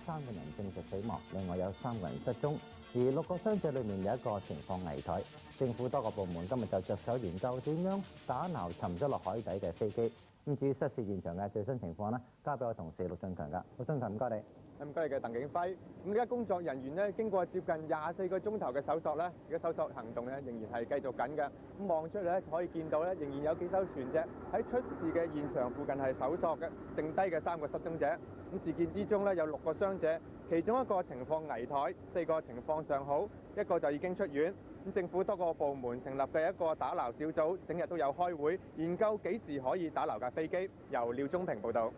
3個人證實死亡，另外有3個人失蹤，而6個傷者裏面有1個情況危殆。政府多個部門今日就着手研究點樣打撈沉咗落海底嘅飛機。咁至於失事現場嘅最新情況呢，交俾我同事陸進強㗎。陸進強，唔該你。唔該你嘅鄧景輝。咁而家工作人員咧經過接近24個鐘頭嘅搜索咧，而家搜索行動咧仍然係繼續緊嘅。咁望出嚟咧可以見到咧，仍然有幾艘船隻喺出事嘅現場附近係搜索嘅，剩低嘅3個失蹤者。咁事件之中咧有6個傷者，其中1個情況危殆，4個情況尚好，1個就已經出院。咁政府多個部門成立嘅一個打撈小組，整日都有開會研究幾時可以打撈架飛機。由廖宗平報導。